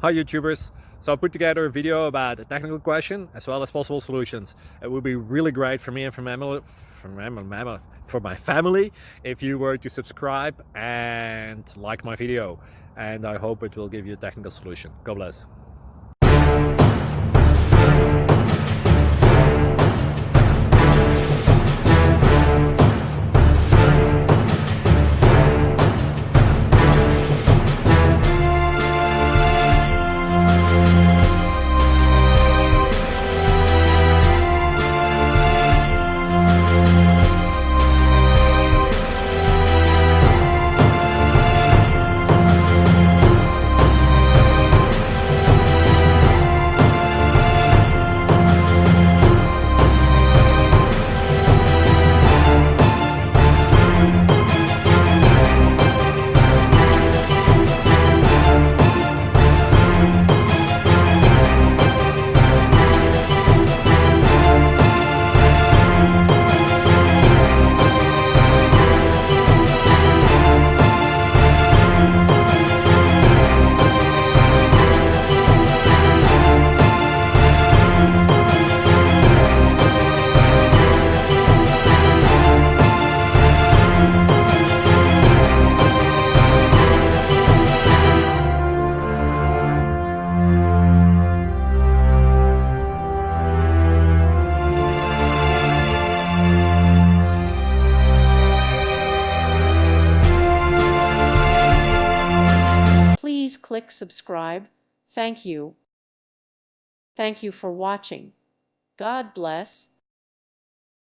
Hi YouTubers! So I put together a video about a technical question as well as possible solutions. It would be really great for me and for my family if you were to subscribe and like my video, and I hope it will give you a technical solution. God bless. Please click subscribe. Thank you. Thank you for watching. God bless.